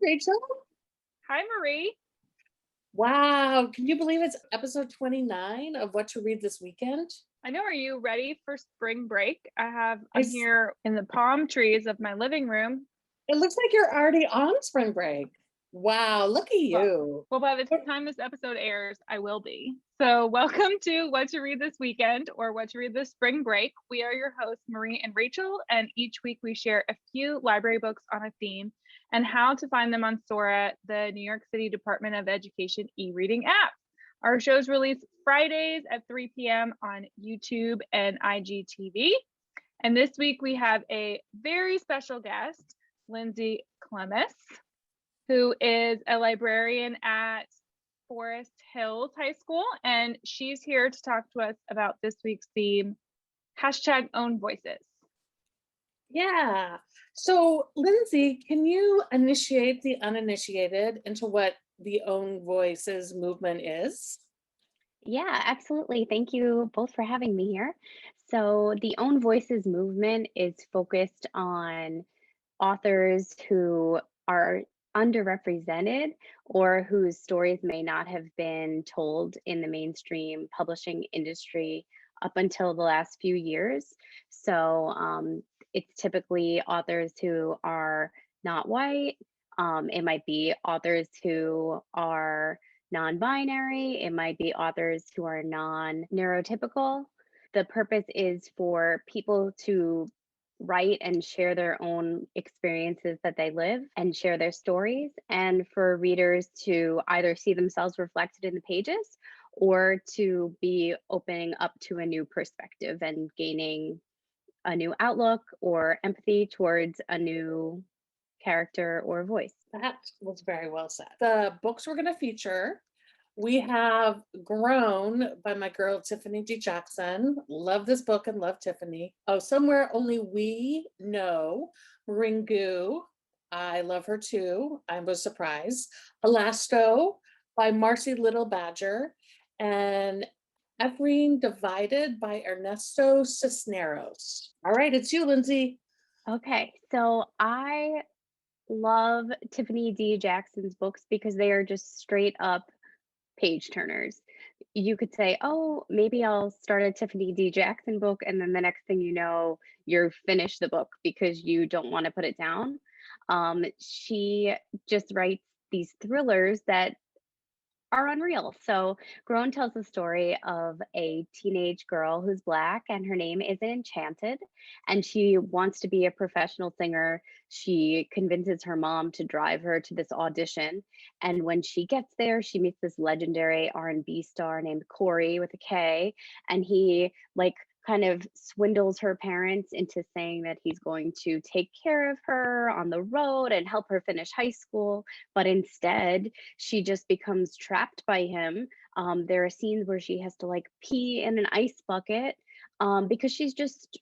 Rachel. Hi, Marie. Wow, can you believe it's episode 29 of What to Read This Weekend? I know, are you ready for spring break? I'm It's- here in the palm trees of my living room. It looks like you're already on spring break. Wow, look at you. Well, by the time this episode airs, I will be. So welcome to What to Read This Weekend, or What to Read This Spring Break. We are your hosts, Maurene and Rachel, and each week we share a few library books on a theme and how to find them on Sora, the New York City Department of Education e-reading app. Our shows release Fridays at 3 p.m. on YouTube and IGTV. And this week we have a very special guest, Lindsay Klemas, who is a librarian at Forest Hills High School. And she's here to talk to us about this week's theme, #Own Voices. Yeah. So, Lindsay, can you initiate the uninitiated into what the Own Voices movement is? Yeah, absolutely. Thank you both for having me here. So, the Own Voices movement is focused on authors who are underrepresented or whose stories may not have been told in the mainstream publishing industry up until the last few years. So, it's typically authors who are not white. It might be authors who are non-binary. It might be authors who are non-neurotypical. The purpose is for people to write and share their own experiences that they live and share their stories, and for readers to either see themselves reflected in the pages or to be opening up to a new perspective and gaining a new outlook or empathy towards a new character or voice. That was very well said. The books we're going to feature, we have Grown by my girl, Tiffany D. Jackson. Love this book and love Tiffany. Oh, Somewhere Only We Know, Ringu. I love her too. I was surprised. ELASTOE by Marcy Little Badger. And EFREN Divided by Ernesto Cisneros. All right, it's you, Lindsay. Okay, so I love Tiffany D. Jackson's books because they are just straight up page turners. You could say, oh, maybe I'll start a Tiffany D. Jackson book, and then the next thing you know, you're finished the book because you don't want to put it down. She just writes these thrillers that are unreal. So Grown tells the story of a teenage girl who's Black, and her name is Enchanted, and she wants to be a professional singer. She convinces her mom to drive her to this audition, and when she gets there, she meets this legendary R&B star named Corey with a K, and he kind of swindles her parents into saying that he's going to take care of her on the road and help her finish high school. But instead, she just becomes trapped by him. There are scenes where she has to pee in an ice bucket because she's just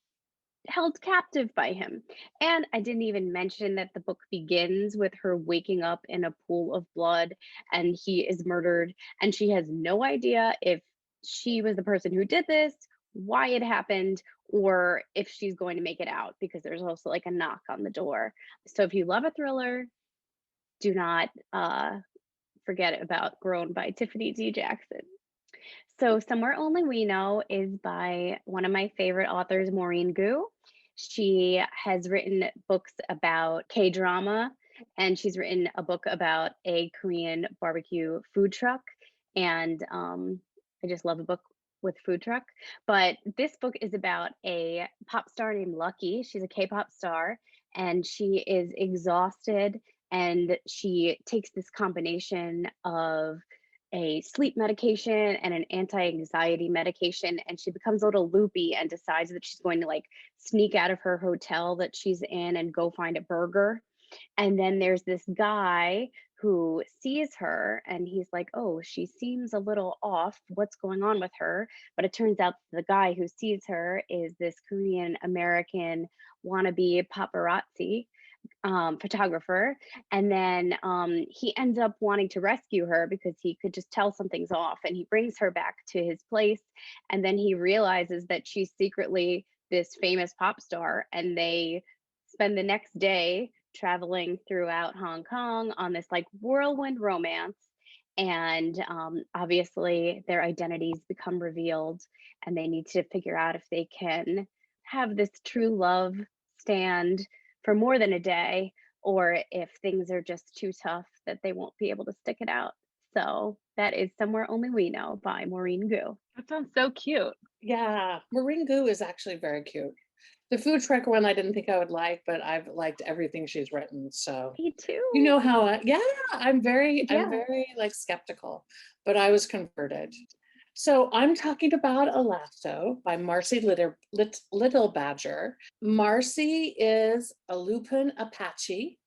held captive by him. And I didn't even mention that the book begins with her waking up in a pool of blood and he is murdered. And she has no idea if she was the person who did this, why it happened, or if she's going to make it out, because there's also a knock on the door. So if you love a thriller, do not forget about Grown by Tiffany D. Jackson. So Somewhere Only We Know is by one of my favorite authors, Maurene. She has written books about K-drama, and she's written a book about a Korean barbecue food truck. And I just love a book with food truck. But this book is about a pop star named Lucky. She's a K-pop star, and she is exhausted, and she takes this combination of a sleep medication and an anti-anxiety medication, and she becomes a little loopy and decides that she's going to sneak out of her hotel that she's in and go find a burger. And then there's this guy who sees her and he's like, oh, she seems a little off. What's going on with her? But it turns out the guy who sees her is this Korean American wannabe paparazzi photographer. And then he ends up wanting to rescue her because he could just tell something's off, and he brings her back to his place. And then he realizes that she's secretly this famous pop star, and they spend the next day traveling throughout Hong Kong on this like whirlwind romance. And obviously, their identities become revealed, and they need to figure out if they can have this true love stand for more than a day, or if things are just too tough that they won't be able to stick it out. So that is Somewhere Only We Know by Maurene Gu. That sounds so cute. Yeah, Maurene Gu is actually very cute. The food truck one I didn't think I would like, but I've liked everything she's written. So Me too. you know how yeah, I'm very Yeah. like skeptical, but I was converted. So I'm talking about ELASTOE by Marcy Little Badger. Marcy is a Lupin Apache.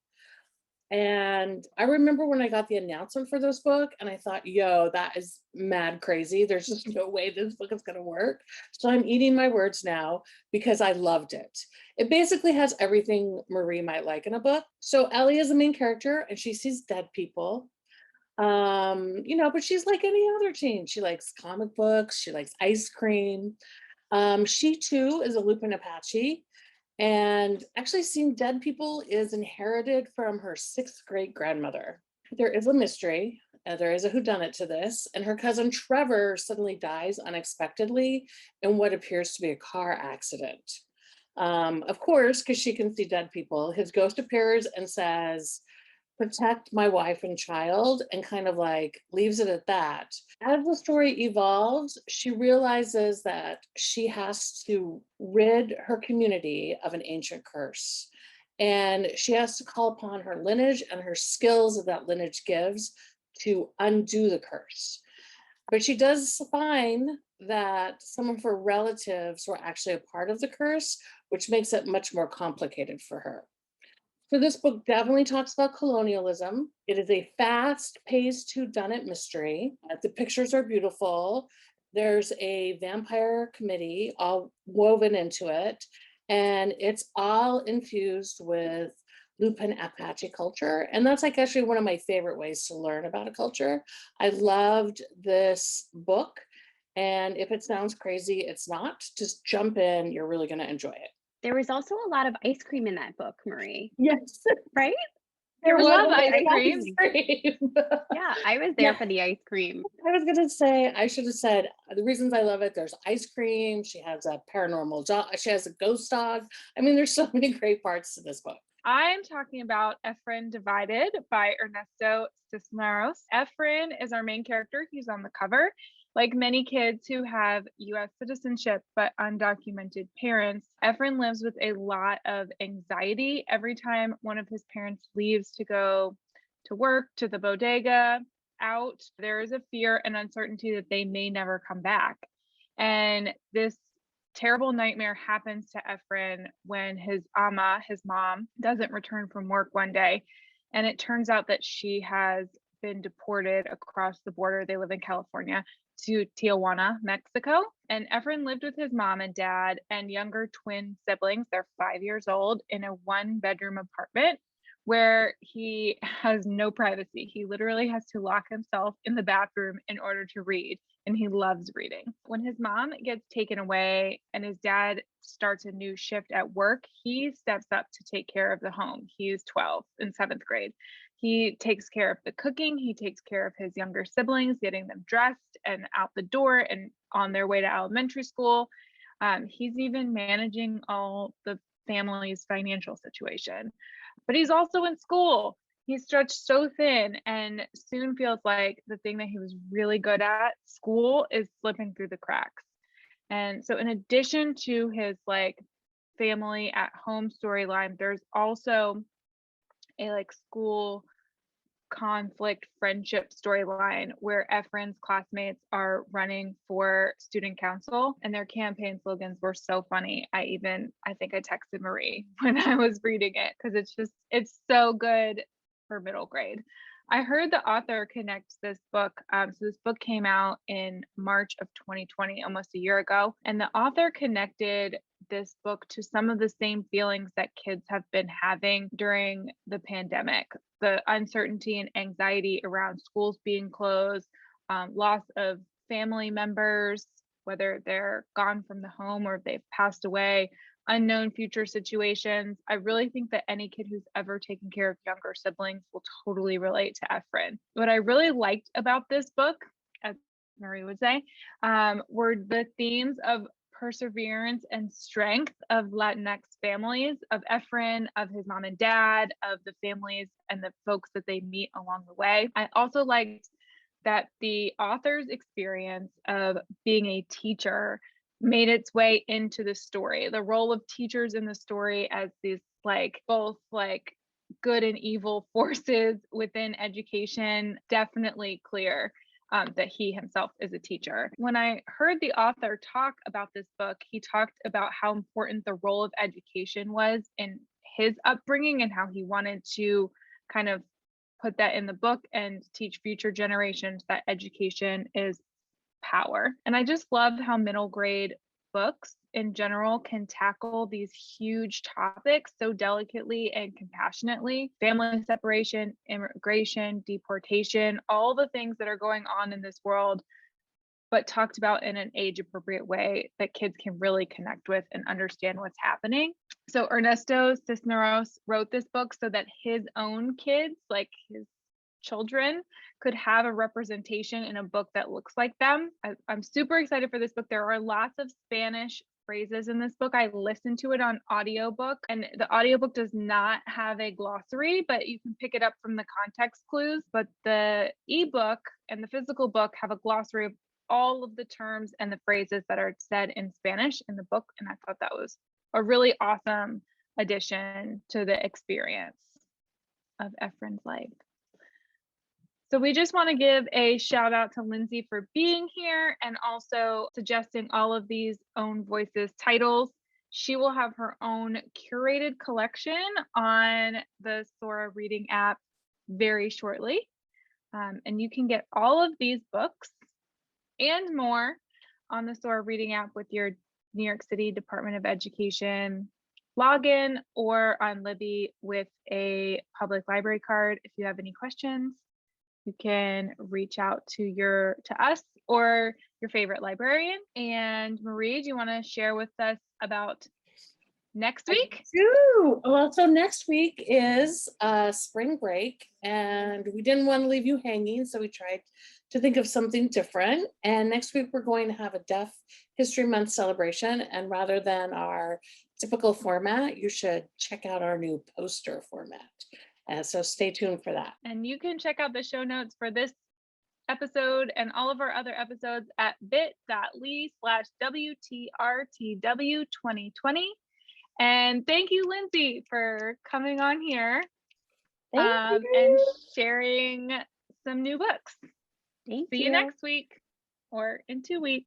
And I remember when I got the announcement for this book and I thought, yo, that is mad crazy. There's just no way this book is going to work. So I'm eating my words now because I loved it. It basically has everything Marie might like in a book. So Ellie is the main character and she sees dead people. But she's like any other teen. She likes comic books, she likes ice cream. She too is a Lupin Apache. And actually, seeing dead people is inherited from her sixth great grandmother. There is a mystery. There is a whodunit to this, and her cousin Trevor suddenly dies unexpectedly in what appears to be a car accident. Of course, because she can see dead people, his ghost appears and says, "Protect my wife and child," and kind of like leaves it at that. As the story evolves, she realizes that she has to rid her community of an ancient curse. And she has to call upon her lineage and her skills that lineage gives to undo the curse. But she does find that some of her relatives were actually a part of the curse, which makes it much more complicated for her. So this book definitely talks about colonialism. It is a fast-paced whodunit mystery. The pictures are beautiful. There's a vampire committee all woven into it, and it's all infused with Lupin Apache culture. And that's like actually one of my favorite ways to learn about a culture. I loved this book. And if it sounds crazy, it's not. Just jump in. You're really going to enjoy it. There was also a lot of ice cream in that book, Marie, Yes. right? There I was love a lot ice of cream. Yeah, I was there Yeah. for the ice cream. I was gonna say, I should have said the reasons I love it. There's ice cream. She has a paranormal dog. She has a ghost dog. I mean, there's so many great parts to this book. I'm talking about EFREN Divided by Ernesto Cisneros. EFREN is our main character. He's on the cover. Like many kids who have US citizenship but undocumented parents, EFREN lives with a lot of anxiety every time one of his parents leaves to go to work, to the bodega, out. There is a fear and uncertainty that they may never come back. And this terrible nightmare happens to EFREN when his mom, doesn't return from work one day. And it turns out that she has been deported across the border. They live in California, to Tijuana, Mexico. And EFREN lived with his mom and dad and younger twin siblings. They're 5 years old in a 1-bedroom apartment where he has no privacy. He literally has to lock himself in the bathroom in order to read, and he loves reading. When his mom gets taken away and his dad starts a new shift at work, he steps up to take care of the home. He's 12 in 7th grade. He takes care of the cooking. He takes care of his younger siblings, getting them dressed and out the door and on their way to elementary school. He's even managing all the family's financial situation. But he's also in school. He's stretched so thin and soon feels like the thing that he was really good at, school, is slipping through the cracks. And so in addition to his like family at home storyline, there's also a like school conflict friendship storyline where EFREN's classmates are running for student council, and their campaign slogans were so funny. I think I texted Marie when I was reading it because it's so good for middle grade. I heard the author connect this book. So this book came out in March of 2020, almost a year ago, and the author connected this book to some of the same feelings that kids have been having during the pandemic. The uncertainty and anxiety around schools being closed, loss of family members, whether they're gone from the home or if they've passed away, unknown future situations. I really think that any kid who's ever taken care of younger siblings will totally relate to EFREN. What I really liked about this book, as Marie would say, were the themes of perseverance and strength of Latinx families, of EFREN, of his mom and dad, of the families and the folks that they meet along the way. I also liked that the author's experience of being a teacher made its way into the story. The role of teachers in the story as these both good and evil forces within education, definitely clear that he himself is a teacher. When I heard the author talk about this book, he talked about how important the role of education was in his upbringing and how he wanted to kind of put that in the book and teach future generations that education is power. And I just love how middle grade books in general can tackle these huge topics so delicately and compassionately. Family separation, immigration, deportation, all the things that are going on in this world, but talked about in an age appropriate way that kids can really connect with and understand what's happening. So Ernesto Cisneros wrote this book so that his own kids, like his children, could have a representation in a book that looks like them. I'm super excited for this book. There are lots of Spanish phrases in this book. I listened to it on audiobook, and the audiobook does not have a glossary, but you can pick it up from the context clues. But the ebook and the physical book have a glossary of all of the terms and the phrases that are said in Spanish in the book. And I thought that was a really awesome addition to the experience of EFREN's life. So we just want to give a shout out to Lindsay for being here and also suggesting all of these own voices titles. She will have her own curated collection on the Sora reading app very shortly. And you can get all of these books and more on the Sora reading app with your New York City Department of Education login or on Libby with a public library card. If you have any questions, you can reach out to us or your favorite librarian. And Marie, do you want to share with us about next week? I do. Well, so next week is spring break, and we didn't want to leave you hanging, so we tried to think of something different. And next week we're going to have a Deaf History Month celebration, and rather than our typical format, you should check out our new poster format. So stay tuned for that. And you can check out the show notes for this episode and all of our other episodes at bit.ly/WTRTW2020. And thank you, Lindsay, for coming on here and sharing some new books. Thank See you next week or in 2 weeks.